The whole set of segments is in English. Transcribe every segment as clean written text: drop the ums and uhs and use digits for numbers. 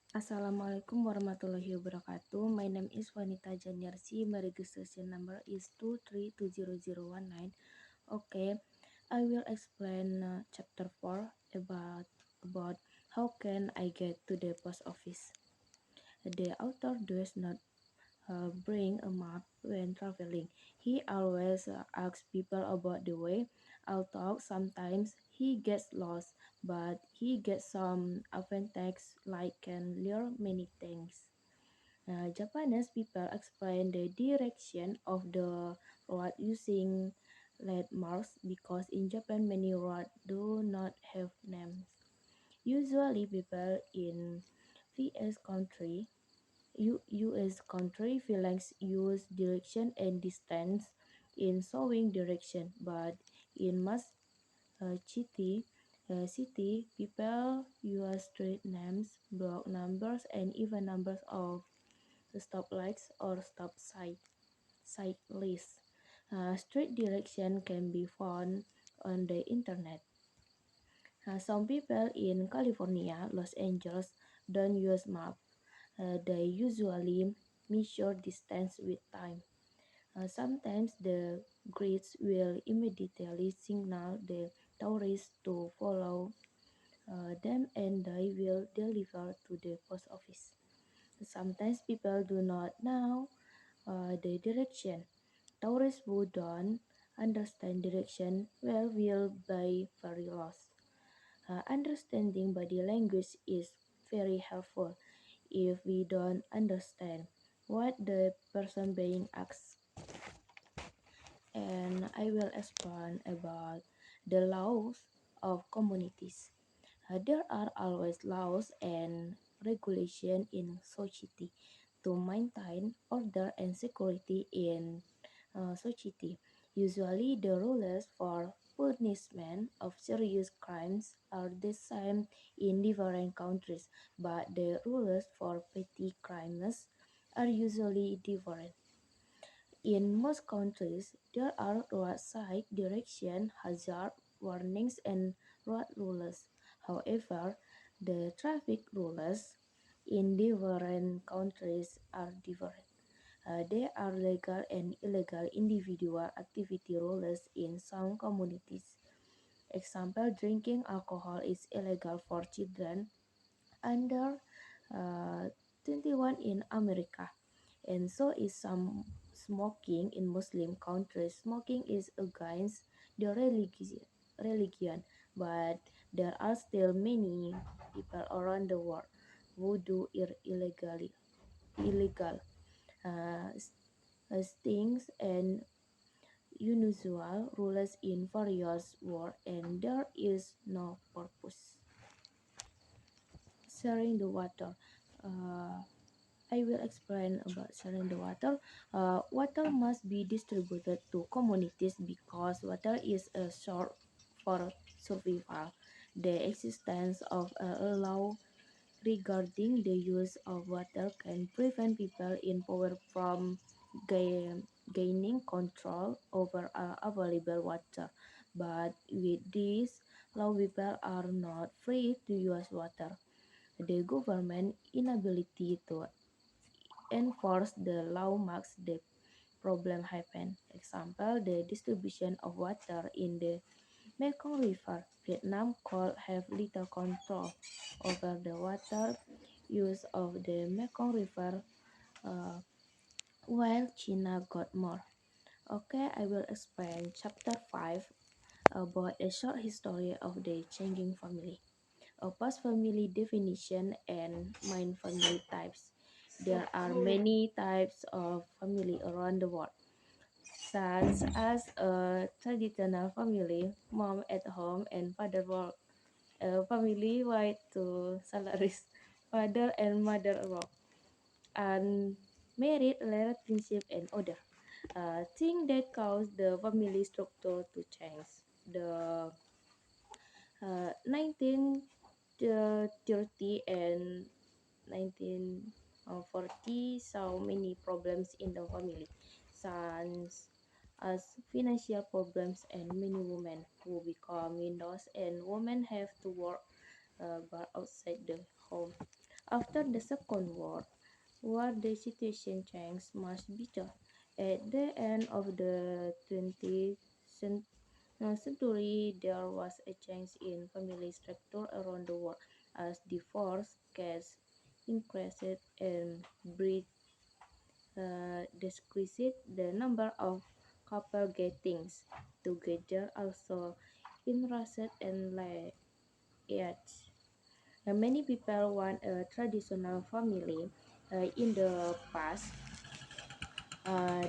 Assalamualaikum warahmatullahi wabarakatuh. My name is Wanita Janiarsi. My registration number is 2320019. Okay, I will explain chapter 4 about how can I get to the post office. The author does not bring a map when traveling. He always asks people about the way. Although sometimes he gets lost, but he gets some advantage like can learn many things. Japanese people explain the direction of the road using landmarks because in Japan many roads do not have names. Usually people in VS country U.S. country feelings use direction and distance in showing direction, but in most city, people use street names, block numbers, and even numbers of stoplights or stop cyclists. Street direction can be found on the internet. Some people in California, Los Angeles, don't use map. They usually measure distance with time. Sometimes the grids will immediately signal the tourists to follow them and they will deliver to the post office. Sometimes people do not know the direction. Tourists who don't understand direction well will be very lost. Understanding body language is very helpful if we don't understand what the person being asked. And I will explain about the laws of communities. There are always laws and regulation in society to maintain order and security in society. Usually, the rules for punishment of serious crimes are the same in different countries, but the rules for petty crimes are usually different. In most countries, there are roadside direction, hazard warnings, and road rules. However, the traffic rules in different countries are different. There are legal and illegal individual activity rules in some communities. Example, drinking alcohol is illegal for children under 21 in America, and so is some smoking in Muslim countries. Smoking is against the religion, but there are still many people around the world who do it illegally. Illegal uh, stings and unusual rules in various words, and there is no purpose. Sharing the water. Uh, I will explain about sharing the water. Water must be distributed to communities because water is a source for survival. The existence of a law regarding the use of water can prevent people in power from gaining control over available water. But with this law, people are not free to use water. The government inability to enforce the law makes the problem happen. Example, the distribution of water in the Mekong River. Vietnam could have little control over the water use of the Mekong River, uh, while China got more. Okay, I will explain chapter 5 about a short history of the changing family. A past family definition and main family types. There are many types of family around the world, such as a traditional family, mom at home and father work, a family with two salaries, father and mother work, and married relationship and other. Thing that cause the family structure to change. The 1930 and 1940 saw many problems in the family, such as financial problems and many women who become widows and women have to work but outside the home. After the Second World War, the situation changed much better. At the end of the 20th century, there was a change in family structure around the world as divorce cases increased and breed decreased. The number of couples getting together also increased and yet many people want a traditional family. In the past,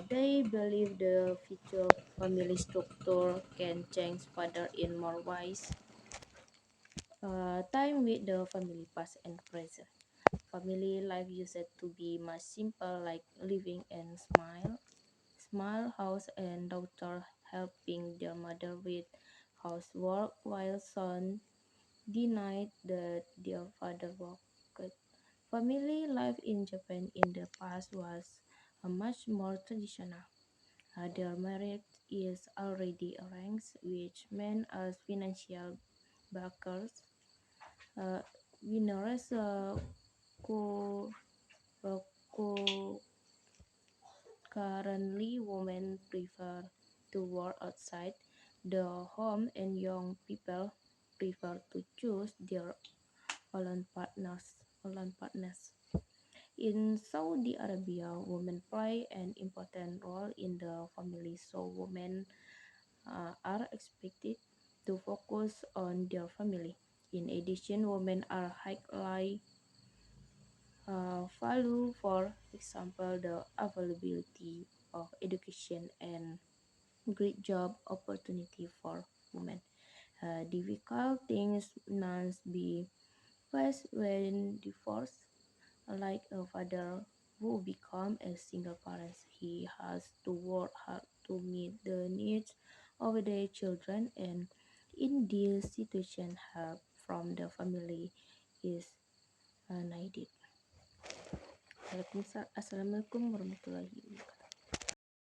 they believe the future family structure can change further in more ways. Time with the family past and present. Family life used to be much simple, like living in small house and daughter helping their mother with housework while son denied that their father worked. Family life in Japan in the past was much more traditional. Their marriage is already arranged, which men as financial backers. Uh, Winners co- uh, co- currently women prefer to work outside the home and young people prefer to choose their own partners. In Saudi Arabia, women play an important role in the family, so women are expected to focus on their family. In addition, women are highly valued, for example, the availability of education and great job opportunity for women. Difficult things must be faced when divorced. Like a father who become a single parent, he has to work hard to meet the needs of their children, and in this situation, help from the family is needed. Assalamualaikum warahmatullahi wabarakatuh.